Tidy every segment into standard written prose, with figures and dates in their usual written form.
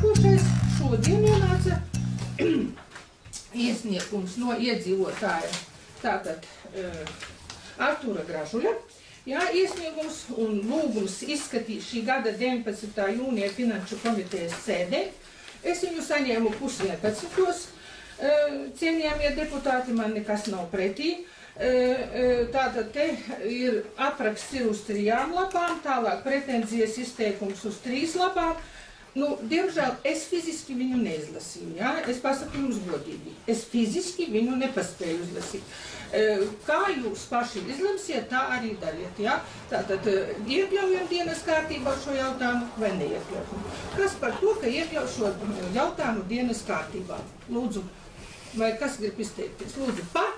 Nākošais šodien ienāca iesniegums no iedzīvotāja, tātad Artūra Gražuļa. Jā, iesniegums un lūgums izskatīt šī gada 19. jūnija Finanšu komitejas sēdē. Es viņu saņēmu 10:30. Cienījamie deputāti, man nekas nav pretī. Tātad te ir apraksts ir uz 3 lapām, tālāk pretenzijas izteikums uz 3 lapām. Nu, diemžēl es fiziski viņu neizlasīju, jā? Es pasaku jums godīgi. Es fiziski viņu nepaspēju izlasīt. Kā jūs paši izlemsiet, tā arī dariet, jā? Tātad iekļaujam dienas kārtībā šo jautājumu vai neiekļaujam? Kas par to, ka iekļauj šo jautājumu dienas kārtībā? Lūdzu, vai kas grib izteikties? Lūdzu, par?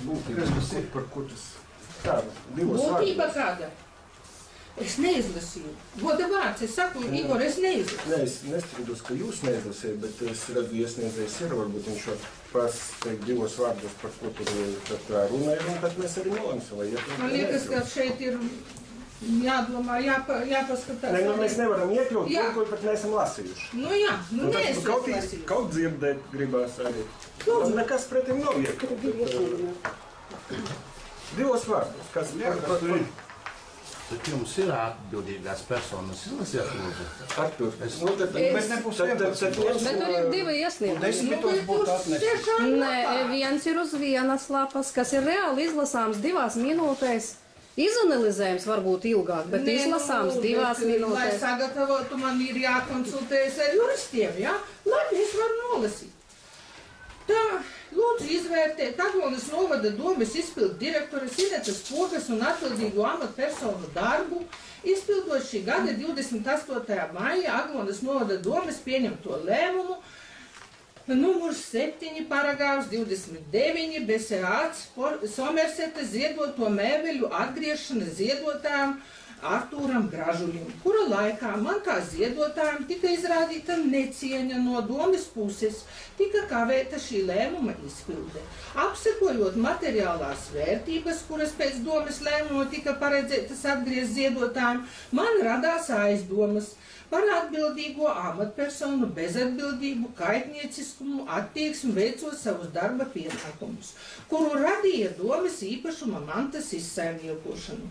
Būtības ir, par ko tas tāda, divos vārdos. Būtība kāda? Es neizlasīju. Goda vārds, es saku, Igor, es neizlasīju. Nē, es nestrīdos, ka jūs neizlasījat, bet es redzu, iesniedzējs ir, varbūt viņš var pateikt divos vārdos, par ko tur runāja, un tad mēs arī nolemsim, vai iekļaut. Man liekas, ka šeit ir jādomā, jāpaskatās. Nē, nu mēs nevaram iekļaut, ko pat neesam lasījuši. Nu jā, nu neesam lasījuši. Kaut dzirdēt gribās arī. Nekas pretim nav iekļaut. Divos vārdos, kas ir? Tad jums ir atbildīgās personas izlasiet, lūdzu? Artur, bet nebūs vienpats. Bet tur ir 2 iesniegumi. 10 būtu atnešts. Nē, viens ir uz 1 lapas, kas ir reāli izlasāms 2 minūtēs. Izanalizējums varbūt ilgāk, bet izlasāms 2 minūtēs. Lai sagatavotu, man ir jākonsultējas ar juristiem, jā? Labi, es varu nolasīt. Tā, lūdzu izvērtēt Aglonas novada domes izpildu direktoras Inetas Pogas un atbildīgo amatpersonu darbu, izpildot šī gada 28. maija Aglonas novada domes pieņemto lēmumu numurs 7 paragrāfs 29 BSAC Somerseta ziedoto mēbeļu atgriešana ziedotājiem Artūram Gražuļim, kura laikā man kā ziedotājiem tika izrādīta necieņa no domes puses, tika kavēta šī lēmuma izpilde. Apsekojot materiālās vērtības, kuras pēc domes lēmuma tika paredzētas atgriezt ziedotājiem, man radās aizdomas par atbildīgo amatpersonu bezatbildību, kaitnieciskumu, attieksmi veicot savus darba pienākumus, kuru radīja domes īpašuma mantas izsaimniekošanu.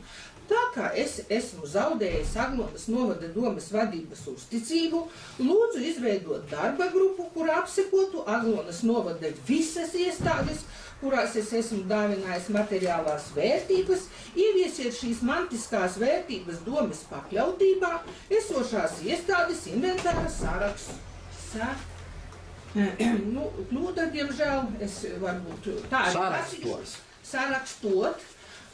Tā kā es esmu zaudējis Aglonas novada domes vadības uzticību, lūdzu izveidot darba grupu, kur apsekotu Aglonas novada visas iestādes, kurās es esmu dāvinājis materiālās vērtības, ieviesiet šīs mantiskās vērtības domes pakļautībā, esošās iestādes inventāra sarakstu. Nu, kļūda, diemžēl, es varbūt tā arī sarakstot,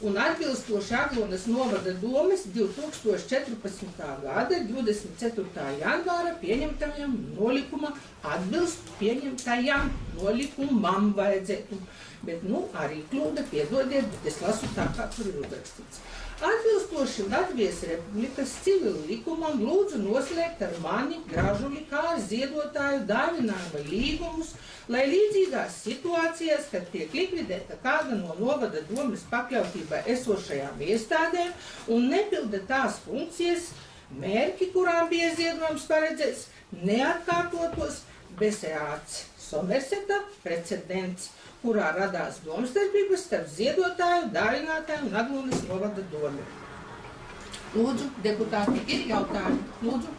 un atbilstoši Aglonas novada domes 2014. gada 24. janvāra pieņemtajam nolikuma atbilst pieņemtajam nolikumam vajadzētu. Bet, nu, arī kļūda, piedodiet, bet es lasu tā, kā tur ir uzrakstīts. Atbilstoši Latvijas Republikas civilu likumam lūdzu noslēgt ar mani Gražuļi kā ar ziedotāju dāvinājuma līgumus, lai līdzīgās situācijās, kad tiek likvidēta kāda no novada domes pakļautībā esošajām iestādēm un nepilda tās funkcijas, mērķi, kurām bija ziedojums paredzēts, neatkārtotos BSAC Somerseta precedents, kurā radās domstarpības starp ziedotāju, dāvinātāju un Aglonas novada domi. Lūdzu, deputāti, ir jautājumi. Lūdzu.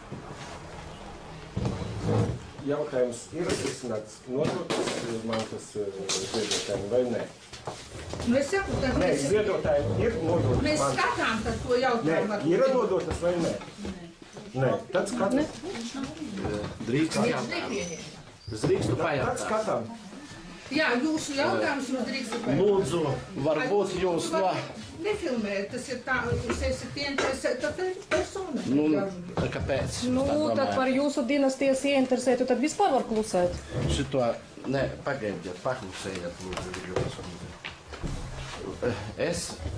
Jautājums ir izsnāts nodotas mantas ziedotājiem vai nē? Nu, es saku, tad nē, ziedotājiem ir nodotas mantas. Mēs skatām tad to jautājumu. Nē, ir nodotas vai nē? Nē, tad skatām. Drīkstu pajautāt. Tad skatām. Jā, jūsu jautājums jūs drīkstu pajautāt. Lūdzu, varbūt jūs no... Nefilmēt, tas ir tā, jūs esat ieinteresēta persona. Nu, kāpēc? Nu, tad par jūsu dinastijas ieinteresētu, tad vispār var klusēt. Šito, ne, pagaidiet, paklusējiet, lūdzu.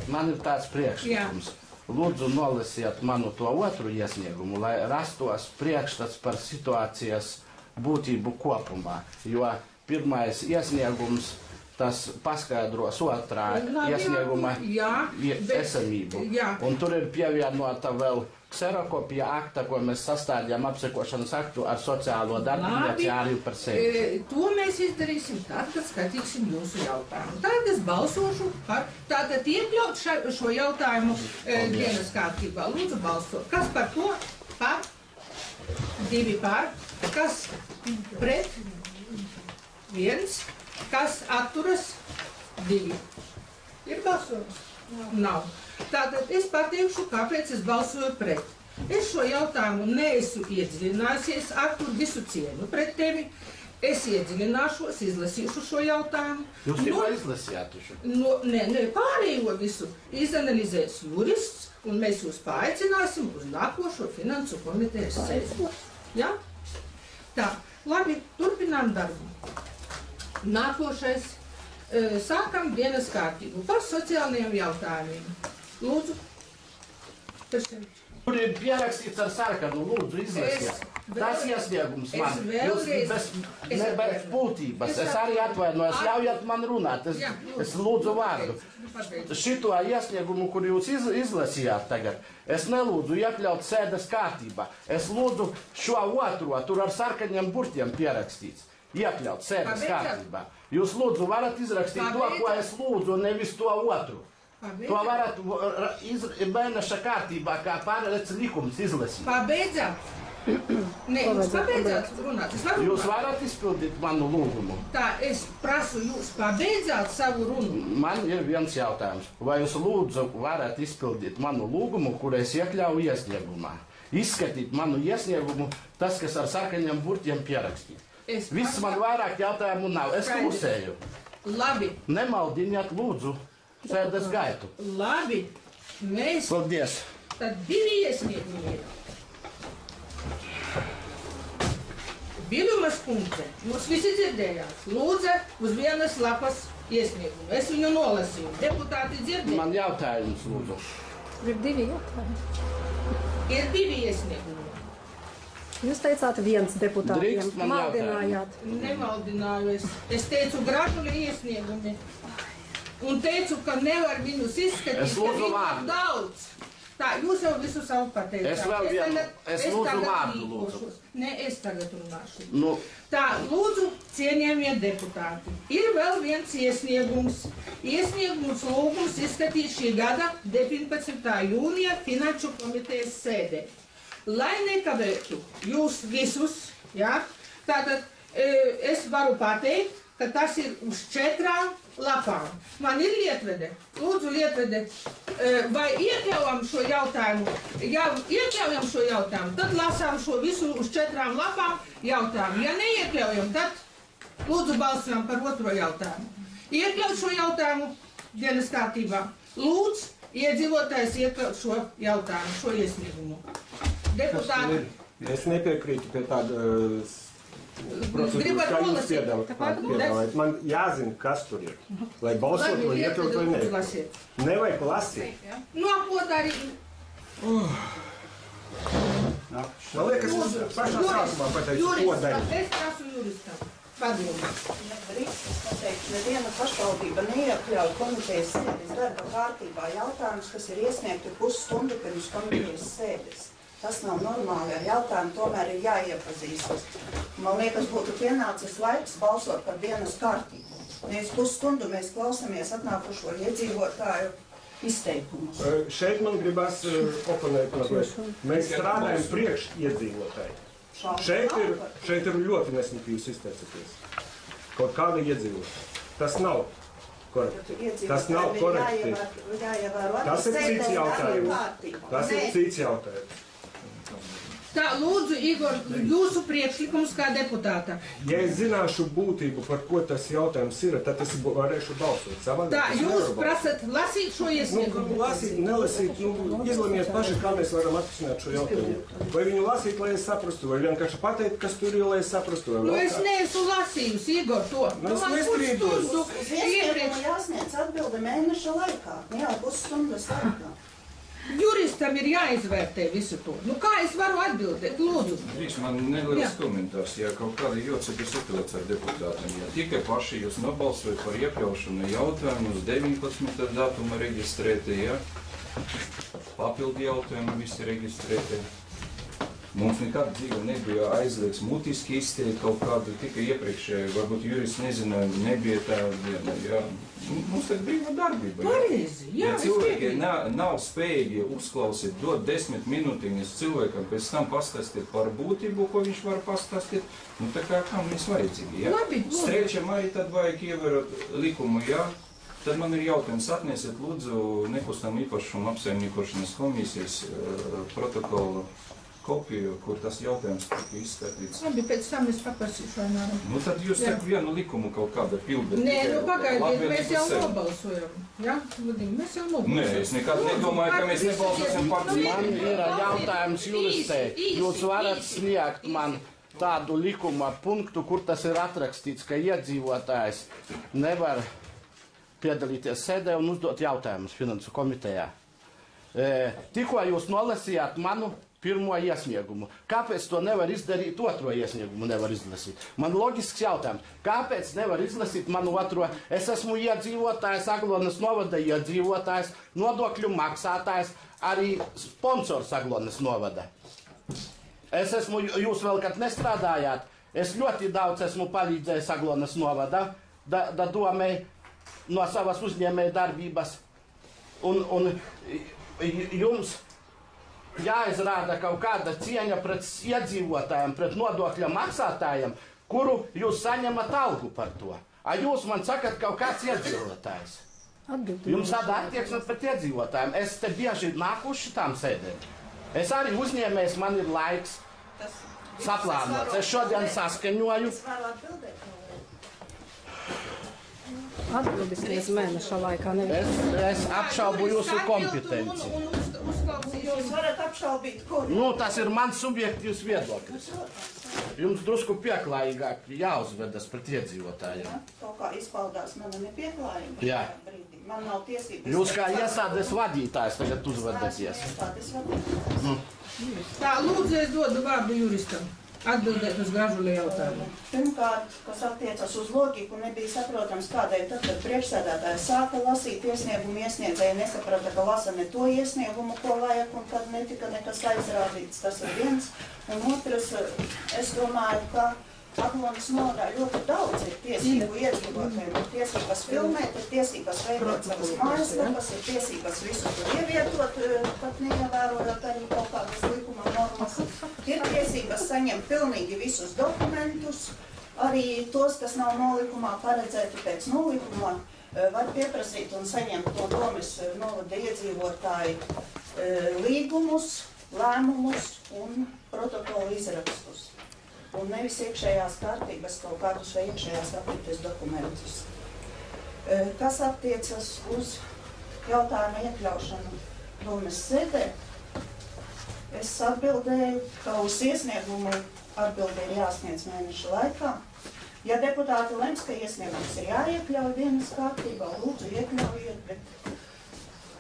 Man ir tāds priekšlikums. Lūdzu, nolasiet manu to otru iesniegumu, lai rastos priekšstats par situācijas būtību kopumā, jo pirmais iesniegums tas paskaidros otrā iesnieguma esamību. Un tur ir pievienota vēl kserokopija akta, ko mēs sastādījām apsekošanas aktu ar sociālo darbinieku par sevi. To mēs izdarīsim tad, kad skatīsim jūsu jautājumu. Tad es balsošu par, tātad iekļaut šo jautājumu dienas kārtībā. Lūdzu balsot. Kas par to? Par? 2 par. Kas pret? 1. Kas atturas? 2. Ir balsojums? Nav. Tātad es pateikšu, kāpēc es balsoju pret. Es šo jautājumu neesmu iedziļinājusies, Artur, visu cieņu pret tevi. Es iedziļināšos, izlasīšu šo jautājumu. Jūs tikko izlasījāt šo? Nē, pārējo visu izanalizēs jurists, un mēs jūs paaicināsim uz nākošo finansu komitejas sēdi. Ja? Tā, labi, turpinām darbu. Nākošais. Sākam dienas kārtību par sociālajiem jautājumiem. Lūdzu. Tur ir pierakstīts ar sarkanu, lūdzu, izlasiet. Tas iesniegums man. Jūs bez būtības. Es arī atvainojos, ļaujiet man runāt. Es lūdzu vārdu. Šito iesniegumu, kur jūs izlasījāt tagad, es nelūdzu iekļaut sēdes kārtībā. Es lūdzu šo otro, tur ar sarkaniem burtiem pierakstīts. Iekļaut sēdes kārtībā. Jūs lūdzu varat izrakstīt to, ko es lūdzu, nevis to otru. To varat mēneša kārtībā, kā pārēc likums izlasīt. Pabeidzāt? Nē, jūs pabeidzāt runāt. Jūs varat izpildīt manu lūgumu. Tā, es prasu, jūs pabeidzāt savu runu. Man ir viens jautājums. Vai jūs lūdzu varat izpildīt manu lūgumu, kur es iekļauju iesniegumā? Izskatīt manu iesniegumu, tas, kas ar sarkaniem burtiem pierakstīt. Viss man vairāk jautājumu nav. Es klusēju. Labi. Nemaldiniet, lūdzu, sēdes gaitu. Labi. Mēs... Paldies. Tad 2 iesniegumi ir. Viļumas kundze, jūs visi dzirdējāt. Lūdza uz vienas lapas iesniegumu. Es viņu nolasīju. Deputāti dzirdēja? Man jautājums, lūdzu. Ir 2 jautājumi. Ir 2 iesniegumi. Jūs teicāt 1 deputātiem. Drīkst man Maldinājāt. Nemaldināju es. Es teicu gratuli iesniegumi. Un teicu, ka nevar viņus izskatīt, Es lūdzu ka viņu vārdu. daudz. Tā, jūs jau visu savu pateicāt. Es vēl vienu, es lūdzu vārdu, lūdzu. Nē, es tagad runāšu. Nu, Tā, lūdzu, cienījamie deputāti. Ir vēl viens iesniegums. Iesniegums lūgums izskatīt šī gada 19. jūnija Finanšu komitejas sēdē. Lai nekavētu jūs visus, ja, tātad es varu pateikt, ka tas ir uz 4 lapām. Man ir lietvede. Lūdzu, lietvede, vai iekļaujam šo jautājumu? Ja iekļaujam šo jautājumu, tad lasām šo visu uz 4 lapām jautājumu. Ja neiekļaujam, tad lūdzu balsojam par otro jautājumu. Iekļaut šo jautājumu dienas kārtībā. Lūdzu, iedzīvotājs iekļaut šo jautājumu, šo iesniegumu. Deputāti. Es nepiekrītu pie tāda procedūras, kā jūs piedāvājat. Man jāzina, kas tur ir. Lai balsot, vai iekļaut, vai ne. Nevajag lasīt. No, ko darīt? Man liekas, es pašā sākumā pateicu, ko darīt. Es prasu juristam. Padomu. Risks pateikt, neviena pašvaldība neiekļauj komitejas sēdes darba kārtībā jautājumus, kas ir iesniegti pusstundu pirms komitejas sēdes. Tas nav normāli, ar jautājumu tomēr ir jāiepazīstas. Man liekas, būtu pienācis laiks balsot par dienas kārtību. Nevis pusstundu mēs klausamies atnākušo iedzīvotāju izteikumus. Šeit man gribas oponēt mazliet. Mēs strādājam priekš iedzīvotāji. Šeit ir ļoti nesmutīvs izteicaties. Kaut kāda iedzīvotāja. Tas nav korekti. Tas nav korekti. Tas ir cits jautājums. Tas ir cits jautājums. Tā, lūdzu, Igor, jūsu priekšlikums kā deputāta. Ja es zināšu būtību, par ko tas jautājums ir, tad es varēšu balsot. Tā, jūs prasat lasīt šo iesniegumu? Lasīt, nelasīt, izlemiet paši, kā mēs varam atrisināt šo jautājumu. Vai viņu lasīt, lai es saprastu, vai vienkārši pateikt, kas tur ir, lai es saprastu. Es neesmu lasījusi, Igor, to. Es nestrīdos. Uz iesniegumu jāsniedz atbilde mēneša laikā, ne jau pusstundas laikā. Jurista Priekšsēdētājam ir jāizvērtē visu to. Nu, kā es varu atbildēt? Lūdzu. Drīkst man neliels komentārs, ja kaut kāda jocekļa situācija ar deputātiem. Ja tikai paši jūs nobalsojat par iekļaušanu jautājumu uz 19. datuma reģistrēti, ja? Papildu jautājumu visi reģistrēti. Mums nekad dzīve nebija aizliegts mutiski izteikt kaut kādu, tikai iepriekšēju, varbūt jurists nezināja, nebija tā diena, jā. Mums ir brīva darbība, jā. Pareizi, jā, ja cilvēki nav spējīgi uzklausīt, dot 10 minūtiņas cilvēkam, pēc tam pastāstīt par būtību, ko viņš var pastāstīt, nu tā kā kam mēs vajadzīgi, jā. Labi. Strečam arī tad vajag ievērot likumu, jā. Tad man ir jautājums, atnesiet lūdzu nekustam īpašumu apsaimniekošanas komisijas protokolu kopiju, kur tas jautājums tika izskatīts. Labi, pēc tam es paprasīšu vienmēr. Nu tad jūs tak vienu likumu kaut kāda pildat. Nē, nu pagaidiet, mēs jau nobalsojam. Jā, mēs jau nobalsojam. Nē, es nekad nedomāju, ka mēs nebalsosim par cīņu. Man ir jautājums juristei. Jūs varat sniegt man tādu likuma punktu, kur tas ir atrakstīts, ka iedzīvotājs nevar piedalīties sēdē un uzdot jautājumus finansu komitejā. Tikko jūs nolasījāt manu pirmo iesniegumu. Kāpēc to nevar izdarīt, otro iesniegumu nevar izlasīt? Man loģisks jautājums. Kāpēc nevar izlasīt manu otro? Es esmu iedzīvotājs, Aglonas novada iedzīvotājs, nodokļu maksātājs, arī sponsors Aglonas novada. Es esmu, jūs vēl kad nestrādājāt, es ļoti daudz esmu palīdzējis Aglonas novada, domē no savas uzņēmēja darbības. Un jums jāizrāda kaut kāda cieņa pret iedzīvotājiem, pret nodokļa maksātājiem, kuru jūs saņemat algu par to. A jūs man sakat kaut kāds iedzīvotājs. Jums tāda attieksme pret iedzīvotājiem. Es te bieži nāku uz šitām sēdēm. Es arī uzņēmējs, man ir laiks saplānots. Es šodien saskaņoju. Es varu atbildēt. Atbildes viens mēneša laikā nevar. Es apšaubu jūsu kompetenci. Jūs varat apšaubīt, ko? Nu, tas ir mans subjektīvs viedoklis. Jums drusku pieklājīgāk jāuzvedas pret iedzīvotājiem. Kaut kā izpaudās mana nepieklājība. Jā. Man nav tiesības. Jūs kā iestādes vadītājs tagad uzvedaties. Iestādes vadītājs. Tā, lūdzu, es dodu vārdu juristam. Atbildēt uz Gražulī jautājumu. Pirmkārt, kas attiecas uz loģiku, nebija saprotams, kādēļ tad, kad priekšsēdētājs sāka lasīt iesniegumu, iesniedzēji nesaprata, ka lasa ne to iesniegumu, ko vajag, un tad netika nekas aizrādīts. Tas ir viens. Un otrs, es domāju, ka Aglonas novadā ļoti daudz ir tiesību iedzīvotājiem. Ir tiesības filmēt, ir tiesības veidot savas mājaslapas, ir tiesības visu tur ievietot, pat neievērojot arī kaut kādas likuma normas. Ir tiesības saņemt pilnīgi visus dokumentus, arī tos, kas nav nolikumā paredzēti pēc nolikuma, var pieprasīt un saņemt no domes novada iedzīvotāju līgumus, lēmumus un protokolu izrakstus. Un nevis iekšējās kārtības kaut kādus vai iekšējās aprites dokumentus. Kas attiecas uz jautājumu iekļaušanu domes sēdē, es atbildēju, ka uz iesniegumu atbildi ir jāsniedz mēneša laikā. Ja deputāti lems, ka iesniegums ir jāiekļauj dienas kārtībā, lūdzu iekļaujiet, bet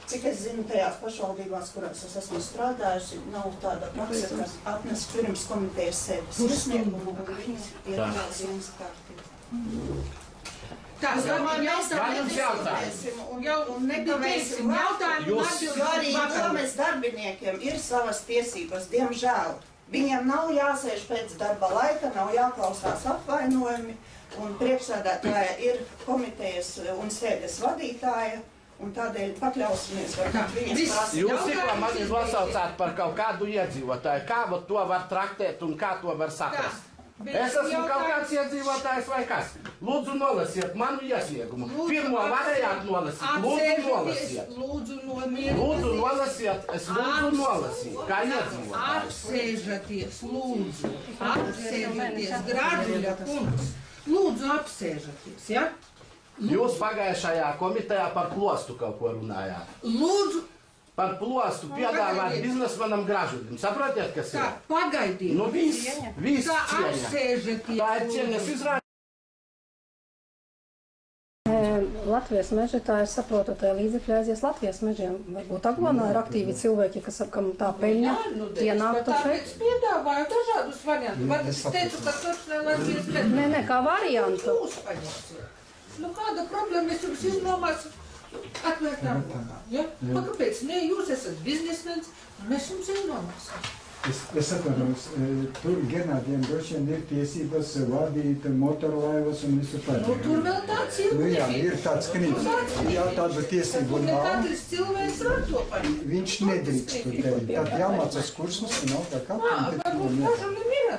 cik es zinu, tajās pašvaldībās, kurās es esmu strādājusi, nav tāda praksa, kas atnes pirms komitejas sēdes iesniegumu, un viņas iekļauj dienas kārtībā. Tā, man jautājums. Un nekavēsim jautājumu, jo arī domes darbiniekiem ir savas tiesības, diemžēl. Viņiem nav jāsēž pēc darba laika, nav jāklausās apvainojumi, un priekšsēdētāja ir komitejas un sēdes vadītāja. Un tādēļ pakļausimies varbūt viņas prasīt. Jūs tikko mani nosaucāt par kaut kādu iedzīvotāju. Kā to var traktēt un kā to var saprast? Es esmu kaut kāds iedzīvotājs vai kas? Lūdzu nolasiet manu iesniegumu. Pirmo varējāt nolasīt. Lūdzu nolasiet. Lūdzu nolasiet. Es lūdzu nolasīt. Kā iedzīvotājs. Apsēžaties, lūdzu. Apsēžaties, Gražuļa kungs. Lūdzu apsēžaties, ja? Jūs pagājušajā komitejā par plostu kaut ko runājāt. Lūdzu. Par plostu piedāvāt biznesmanam Gražuļam. Saprotiet, kas ir? Tā, pagaidiet. Nu viss cieņa. Apsēžaties. Tā ir cieņas izrāda. Latvijas meži, tā es saprotu, tā līdzekļi aizies Latvijas mežiem. Varbūt Aglonā ir aktīvi cilvēki, kas kam tā peļņa ienāktu šeit. Es piedāvāju dažādus variantus. Es teicu, ka Sociālā Latvijas meži. Nē, kā variantu. Jūs paņemsiet. Nu, kāda problēma es jums iznomāšu atvērtām lokām, ja? Kāpēc? Nē, jūs esat biznesmens, un mēs jums iznomāsim. Es atvainojos, tur Gernādiem droši vien ir tiesības vadīt motorlaivas un visu pārējo. Nu, tur vēl tāds ir. Nu jā, ir tāds knīgs. Jā, tādu tiesību nav. Katrs cilvēks var to paņemt. Viņš nedrīkst tur teikt. Tad jāmācās kursmas un nav tā kā. Varbūt dažam nemierā,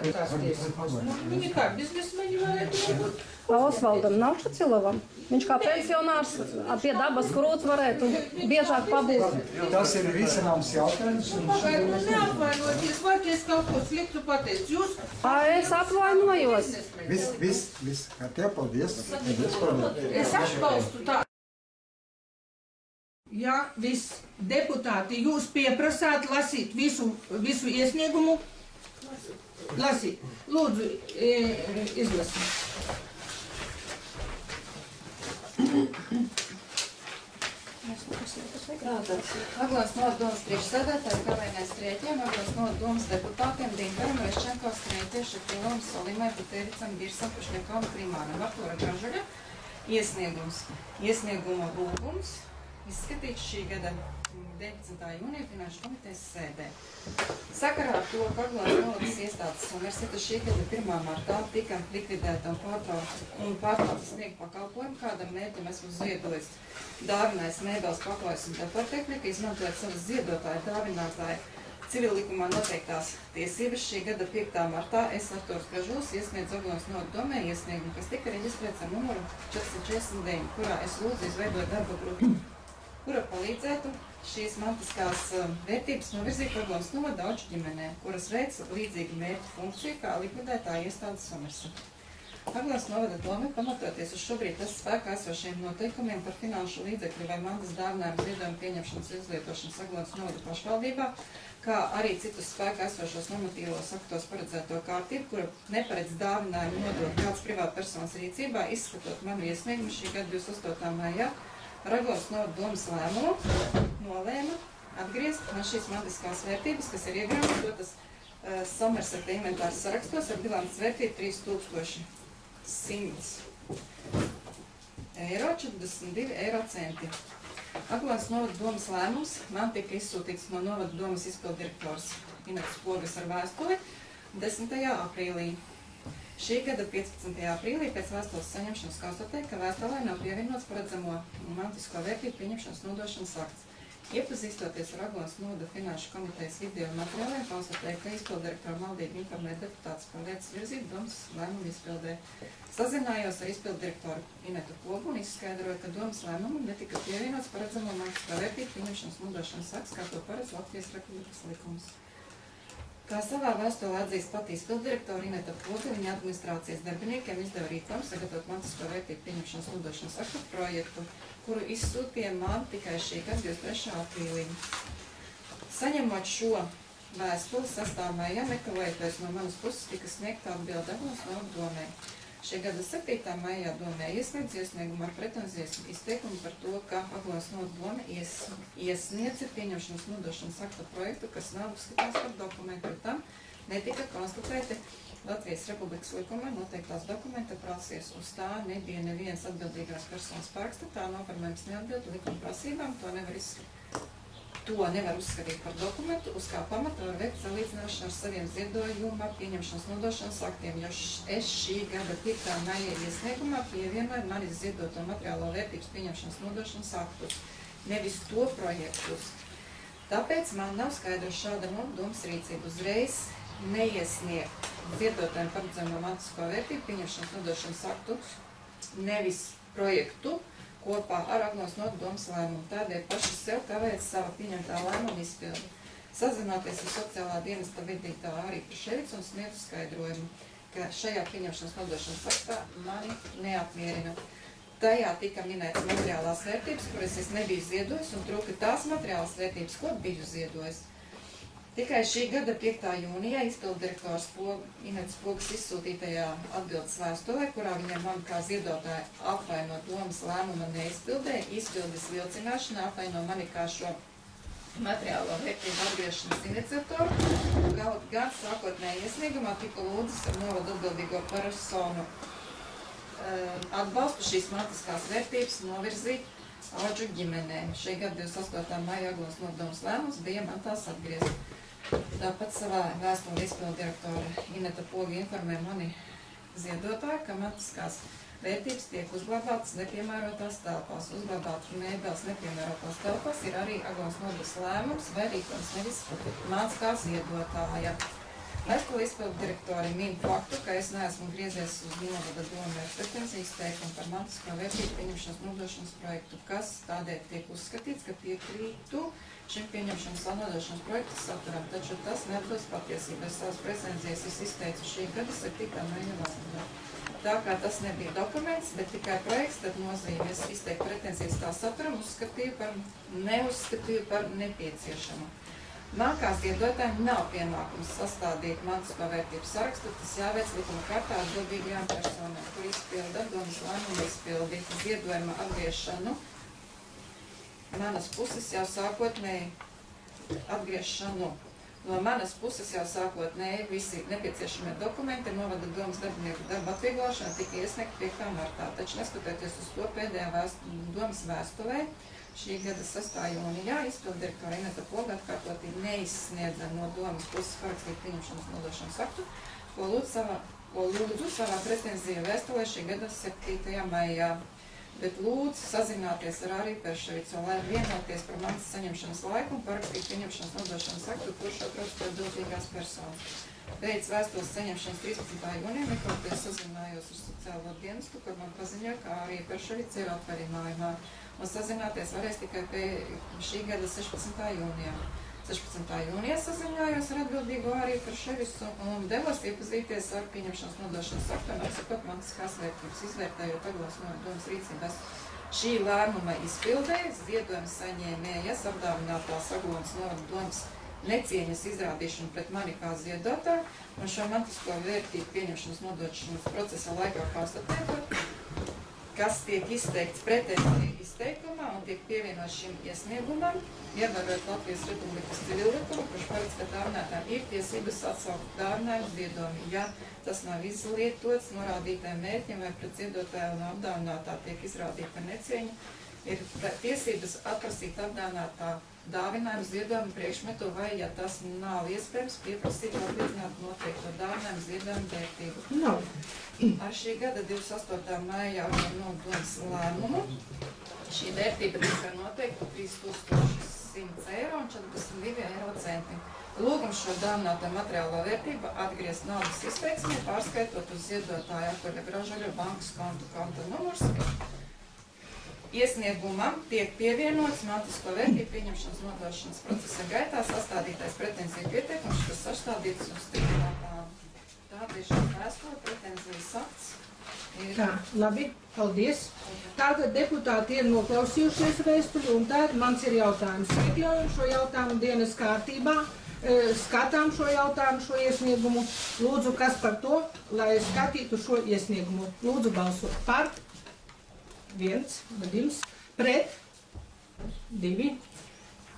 tās tiesības. Viņi kā biznesmeņi varētu būt. Osvaldam Naučacilovam. Viņš kā pensionārs pie dabas krūts varētu biežāk pabūt. Tas ir risināms jautājums. Pagaidu, man neapvainoties, vai es kaut ko sliktu pateicu. Jūs... Es apvainojos. Viss. Tev paldies. Es atbalstu tā. Jā, viss. Deputāti, jūs pieprasāt lasīt visu iesniegumu. Lasīt. Lūdzu, izlasīt. Aglons nodomas priekšsēdētāji Galvenais Strēķiem, Aglons nodomas deputātiem Dinkaram, Reščenko, Strēķiem, Šekilovam, Solimai, Putēvicam, Birsam, Pušņakovam, Primānam, Artūra Gražuļa. Iesnieguma lūgums izskatīts šī gada 19. jūnija Finanšu komitejas sēdē. Sakarā ar to, ka Aglons nodomas iestādes Somerseta šī gada 1. martā tika likvidēta un pārtraukta sniegt pakalpojumu, kādam mērķim esmu ziedojis dāvinājis mēbeles paklājas un datortehnika, izmantojot savas ziedotāju dāvinātāju civillikumā noteiktās tiesības. Šī gada 5. martā es Artūrs Gražulis iesniedzu Aglons nodomē iesniegumu, kas tika reģistrēts ar numuru 449, kurā es lūdzu izveidot darba grupu, kura palīdzētu šīs mantiskās vērtības novirzīt Aglons novada Auču ģimenē, kuras veic līdzīgu mērķu funkciju kā likvidētā iestāde Somerseta. Aglons novada doma, pamatoties uz šobrīd tas spēkā esošiem noteikumiem par finanšu līdzekļu vai mantas dāvinājumu ziedojumu pieņemšanas izlietošanas Aglons novada pašvaldībā, kā arī citus spēkā esošos normatīvos aktos paredzēto kārtību, kura neparedz dāvinājumu nodot kāds privātpersonas rīcībā, izskatot manu iesniegumu šī gada 28. maijā, ar Aglons novada domas lēmumu nolēma atgriezt man šīs mantiskās vērtības, kas ir iegrāmatotas Somerseta inventāras sarakstos ar bilances vērtību 3100 eiro, 42 eiro centi. Aglons novada domas lēmums man tika izsūtīts no novada domas izpildirektors Inetas Pogas ar vēstuli 10. aprīlī. Šī gada 15. aprīlī pēc vēstules saņemšanas konstatēja, ka vēstulē nav pievienots paredzamo mantisko vērtību pieņemšanas nodošanas akts. Iepazīstoties ar Aglons novada finanšu komitejas video materiāliem, konstatēja, ka izpildirektora maldīgi informē deputāts par lietas virzību domas lēmumu izpildē. Sazinājos ar izpildirektoru Inetu Pogu un izskaidroju, ka domas lēmumam netika pievienots paredzamo mantisko vērtību pieņemšanas nodošanas akts, kā to paredz Latvijas Republikas likums. Kā savā vēstulē atzīst pati izpildirektora Ineta Poga, viņa administrācijas darbiniekiem izdeva rīkojumu sagatavot mantisko vērtību pieņemšanas nodošanas aktu projektu, kuru izsūtīja man tikai šī gada 23. aprīlī. Saņemot šo vēstuli 6. maijā, nekavējoties no manas puses, tika sniegta atbilde Aglons novada domē. Šī gada 7. maijā domē iesniedz iesniegumu ar pretenzijas izteikumu par to, ka Aglons novada doma iesniedz pieņemšanas nodošanas akta projektu, kas nav uzskatīts par dokumentu, bet tam netika konstatēti Latvijas Republikas likumā noteiktās dokumenta prasības. Uz tā nebija neviens atbildīgās personas paraksta, tā noformējums neatbild likuma prasībām, to nevar uzskatīt par dokumentu, uz kā pamata var veikt salīdzināšanu ar saviem ziedojuma pieņemšanas nodošanas aktiem, jo es šī gada 5. maija iesniegumā pievienoju manis ziedoto materiālo vērtības pieņemšanas nodošanas aktus, nevis to projektus. Tāpēc man nav skaidrs šāda domas rīcība uzreiz neiesniegt ziedotājiem paredzamo mantisko vērtību pieņemšanas nodošanas aktus, nevis projektu, kopā ar Aglons novada domas lēmumu. Tādēļ paši sev kavēt sava pieņemtā lēmuma izpildi. Sazinoties ar sociālā dienesta vadītāju Arī Priševicu un sniedzu skaidrojumu, ka šajā pieņemšanas nodošanas aktā mani neapmierina. Tajā tika minētas materiālās vērtības, kuras es nebiju ziedojis, un trūka tās materiālās vērtības, ko biju ziedojis. Tikai šī gada 5. jūnijā izpilddirektors Inetes Pogas izsūtītajā atbildes vēstulē, kurā viņam man kā ziedotāji apvaino domas lēmuma neizpildē, izpildes vilcināšana apvaino mani kā šo materiālo vērtību atgriešanas iniciatoru, gan sākotnēji iesniegumā tika lūdzas ar novadu atbildīgo personu atbalstu šīs mantiskās vērtības novirzīt Audžu ģimenēm. Šī gada 28. maija Aglonas novadomas lēmums bija man tās atgriezt. Tāpat savā vēstulē izpilddirektora Ineta Poga informē mani ziedotāju, ka mantiskās vērtības tiek uzglabātas nepiemērotās telpās. Uzglabāt mēbeles nepiemērotās telpās ir arī Aglonas novadas lēmums vai rīkojums, nevis mans kā ziedotāja. Vēstulē izpilddirektori min faktu, ka es neesmu griezies uz novada domu ar pretenzijas teikumu par mantisko vērtību pieņemšanas nodošanas projektu, kas tādēļ tiek uzskatīts, ka piekrītu šim pieņemšanas nodošanas projekta saturam, taču tas neatbilst patiesībai. Savas pretenzijas es izteicu šī gada 7. maija vakarā. Tā kā tas nebija dokuments, bet tikai projekts, tad nozīmē es izteiktu pretenzijas tā saturam, neuzskatīju par nepieciešamu. Man kā ziedotājiem nav pienākums sastādīt mantisko vērtību sarakstu, tas jāveic likuma kārtā atbildīgajām personām, kur izpilda domas lēmumu izpildīt ziedojuma atgriešanu. Manas puses jau sākotnēji atgriešanu. No manas puses jau sākotnēji visi nepieciešamie dokumenti novada domas darbinieku darba atvieglošana tika iesniegti 5. martā, taču neskatoties uz to pēdējā domas vēstulē, šī gada 6. jūnijā izpilddirektora Ineta Poga atkārtotīgi neizsniedza no domas puses parakstīt pieņemšanas nodošanas aktu, ko lūdzu savā pretenzija vēstulē šī gada 7. maijā. Bet lūdzu sazināties ar Ariju Perševicu, lai vienoties par manas saņemšanas laiku un parakstīt pieņemšanas nodošanas aktu, kurš atrodas pie atbildīgās personas. Pēc vēstules saņemšanas 13. jūnijā nekauties sazinājos ar sociālo dienestu, kur man paziņoja, ka Arija Perševica ir atvaļinājumā. Un sazināties varēs tikai pie šī gada 16. jūnijā. 16. jūnijā saziņājos ar atbildīgo Ariju Perševicu un devos iepazīties ar pieņemšanas nodošanas aktu un apsakot mantiskās vērtības, izvērtējot Aglonas novadomas rīcības. Šī lēmuma izpildē ziedojuma saņēmējas apdāvinātās Aglonas novadomas necieņas izrādīšanu pret mani kā ziedotāju un šo mantisko vērtību pieņemšanas nodošanas procesa laikā konstatējot, kas tiek izteikts pretenziju izteikumā un tiek pievienots šim iesniegumam, ievērot Latvijas Republikas civillikumu, kurš paredz, ka dāvinētājiem ir tiesības atsaukt dāvinājumu ziedojumu, ja tas nav izlietots norādītājiem mērķiem vai pret ziedotāju un apdāvinātā tiek izrādīta necieņa, ir tiesības atprasīt apdāvinātā dāvinājumu ziedojumu priekšmetu vai, ja tas nav iespējams, pieprasīt atliecināt noteikto dāvinājumu ziedojumu vērtību. Ar šī gada 28. maijā nodomas lēmumu šī vērtība tika noteikta 3100 eiro un 42 eiro centi. Lūgums šo dāvināto materiālo vērtību atgriezt naudas izteiksmē, pārskaitot uz ziedotāju Artuļa Gražaļa bankas konta numurs. Iesniegumam tiek pievienots mantisko vērtību pieņemšanas nodošanas procesa gaitā sastādītais pretenziju pieteikums, kas sastādīts uz stiprinātām. Tāda ir šī vēstule, pretenzijas akts. Tā, labi, paldies. Tātad deputāti ir noklausījušies vēstuli, un tad mans ir jautājums. Iekļaujam šo jautājumu dienas kārtībā, skatām šo jautājumu, šo iesniegumu. Lūdzu, kas par to, lai skatītu šo iesniegumu? Lūdzu, balsot par. 1, 2, pret, 2,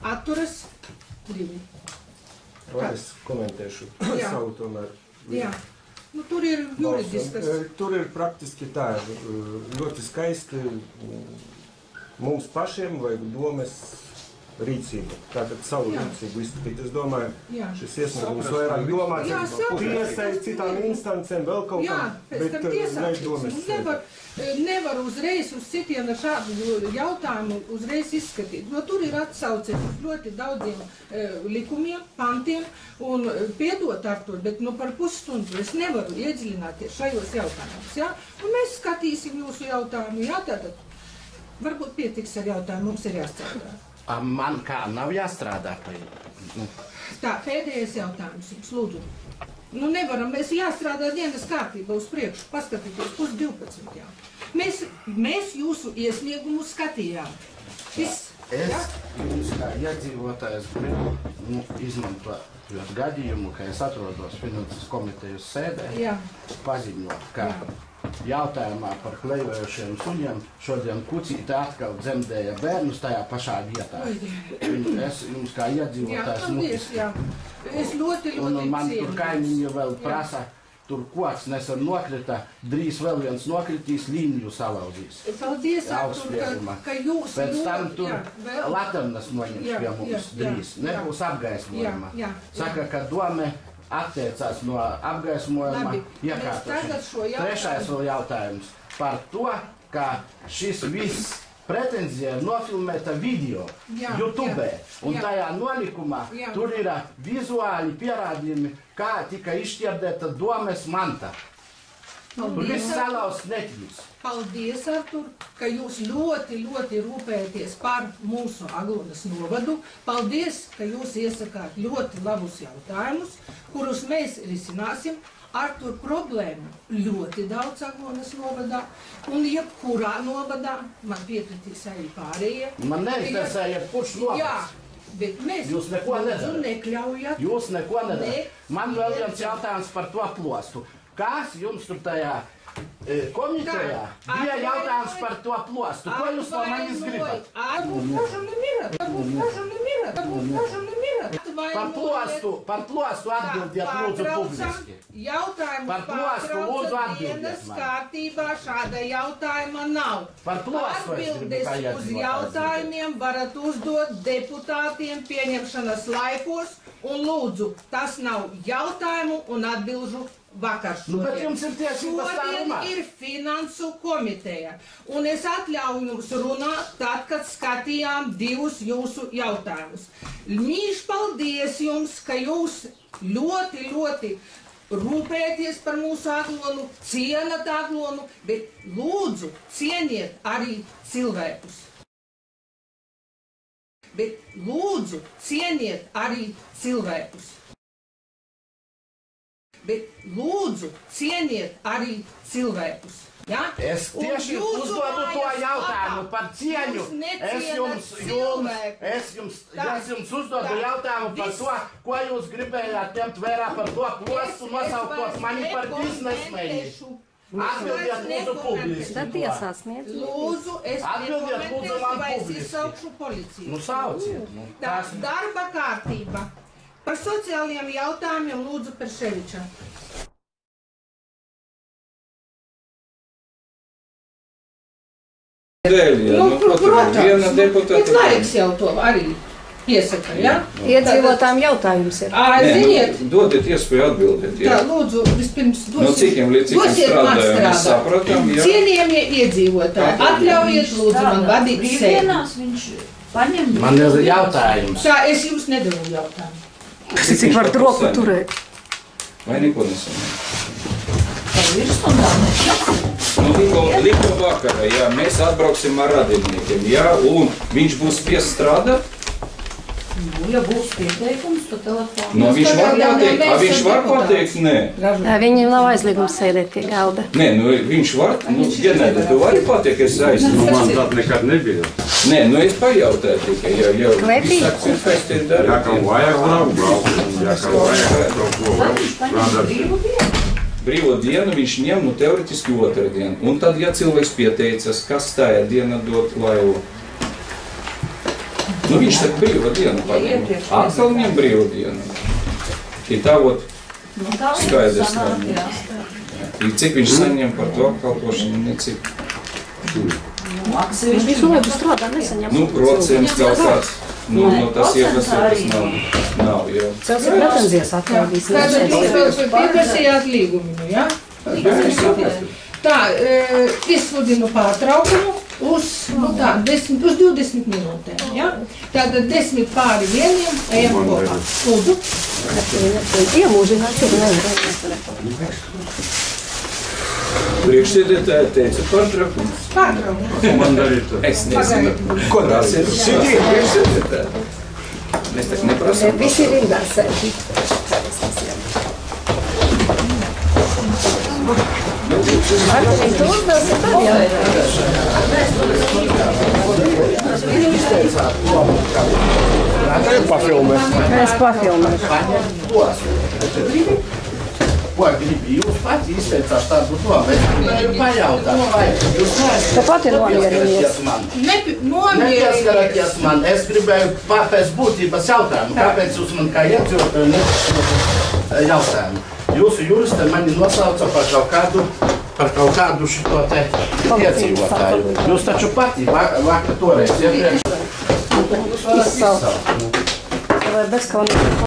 atturas, 2. Vai es komentēšu savu tomēr? Jā. Nu, tur ir juridiskas. Tur ir praktiski tā, ļoti skaisti mums pašiem vajag domas rīcību. Tātad savu rīcību izskatīt. Es domāju, šis iesniegums vairāk domāts tiesai, citām instancēm, vēl kaut kā, bet mēs domas. Nevar uzreiz uz citiem šādu jautājumu uzreiz izskatīt. No tur ir atsauce uz ļoti daudziem likumiem, pantiem un piedot ar to, bet par pusstundu es nevaru iedziļināties šajos jautājumus. Ja? Un mēs skatīsim jūsu jautājumu. Ja? Tātad varbūt pietiks ar jautājumu, mums ir jāstrādā. Man kā nav jāstrādā? Tā, pēdējais jautājums jums, lūdzu. Nu, nevaram, mēs jāstrādā dienas kārtībā uz priekšu, paskatīties 11:30. Mēs jūsu iesniegumu skatījām. Es jums kā iedzīvotājs gribu izmantojot gadījumu, ka es atrodos finanses komitejas sēdē, paziņot, ka jautājumā par klejojošiem suņiem šodien Kucīte atkal dzemdēja bērnus tajā pašā vietā. Es jums kā iedzīvotājs un man tur kaimiņi vēl prasa, tur koks nesen nokrita, drīz vēl viens nokritīs, līniju salauzīs. Paldies, ka jūs pēc tam tur Latvijas noņems pie mums drīz, nebūs apgaismojuma. Saka, ka dome atteicās no apgaismojuma iekārtošanas. Trešais vēl jautājums par to, ka šis viss pretenzija ir nofilmēta video YouTube, un tajā nolikumā tur ir vizuāli pierādījumi, kā tika izšķirdēta domes manta. Tur viss salauz netļus. Paldies, Artur, ka jūs ļoti rūpējaties par mūsu Aglonas novadu. Paldies, ka jūs iesakāt ļoti labus jautājumus, kurus mēs risināsim. Artur, problēmu ļoti daudz Aglonas novadā, un jebkurā novadā, man piekritīs arī pārējie. Man neinteresē jebkurš novads. Jā, bet mēs jūs neko nedarat. Nekļaujat. Jūs neko nedarat. Man vēl viens jautājums par to plostu. Kas jums tur tajā komitejā bija jautājums par to plostu? Ko jūs no manis gribat? Par plostu atbildiet lūdzu publiski. Par plostu lūdzu atbildiet man. Kārtībā šāda jautājuma nav. Par plostu es gribu kā Atbildes uz jautājumiem varat uzdot deputātiem pieņemšanas laikos, un lūdzu, tas nav jautājumu un atbilžu vakar šodien. Šodien ir finansu komiteja, un es atļauju jums runāt tad, kad skatījām divus jūsu jautājumus. Mīļš paldies jums, ka jūs ļoti rūpēties par mūsu Aglonu, cienat Aglonu, bet lūdzu cieniet arī cilvēkus. Ja? Es tieši uzdodu to jautājumu par cieņu. Es jums uzdodu jautājumu par to, ko jūs gribējāt ņemt vērā par to plostu, nosaukot mani par biznesmeni. Atbildiet lūdzu publiski. Tad tiesā sniedz. Lūdzu, es nekomentēšu, vai es izsaukšu policiju. Nu sauciet. Tā darba kārtība. Par sociālajiem jautājumiem lūdzu Perševiča. Protams, bet laiks jau to arī iesaka, ja? Iedzīvotājiem jautājums ir. Ziniet. Dodiet iespēju atbildēt. Tā, lūdzu, vispirms no cikiem līdz cikiem strādājām, mēs sapratam, jā. Cienījamie iedzīvotāji, atļaujiet lūdzu man vadīt sēdi. Man ir jautājums. Tā, es jums nedevu jautājumu. Cik var roku turēt? Vai neko nesanāk? Likuma vakarā, jā, mēs atbrauksim ar radiniekiem, jā, un viņš būs piestrādāt. Ja būs pieteikums, tad telefonu. No, viņš var pateikt, nē. Viņam nav aizliegums sēdēt pie galda. Nē, nu, viņš var, Ģenēda, tu vari pateikt, es aizliegu. Nu, man tāda nekad nebija. Nē, nu, es pajautāju tikai, jau. Jā, kam vajag braukt, jā, kam vajag brīvo dienu viņš ņem, nu, teoretiski otrdienu. Un tad, ja cilvēks pieteicas, kas tajā diena dot laivu? Nu, viņš tad brīvo dienu paņem. Atkal ņem brīvo dienu. I tā vot skaidrs nav. I cik viņš saņem par to apkalpošanu, necik. Viņš visu laiku strādā, nesaņem. Nu, procents kaut kāds. Nu, tas iepasētas nav, jā. Cels ir pretenzijas atļaudīs. Tātad jūs pieprasījāt līgumu, jā? Tā, izsludinu pārtraukumu uz 20 minūtēm, jā? Tātad 10:10 ejam kopā. Lūdzu. Iemūžināt, ir nevar. Priekšsēdētāji teica pārtraukums. Man darīt. Es nezinu. Ko tas ir? Šitie priekšsēdētāji. Mēs tak neprasām. Visi ir rindā sēdi. Tu uzdosi tad jau. Tā ir pa pafilmēs. Es pafilmēšu. Paņem tos. Ko gribi? Jūs pati izteicāt tādu domu. Es gribēju pajautāt, vai jūs Tu pati nomierinies. man? Nomierinies. Nepieskaraties man. Es gribēju pēc būtības jautājumu. Kāpēc jūs man kā iedzīvotāju nepieskaraties jautājumu? Jūsu juriste mani nosauca par kaut kādu šito te iedzīvotāju. Jūs taču pati vakar toreiz iepriekš. Izsaukt. Vai bezkaunīgi.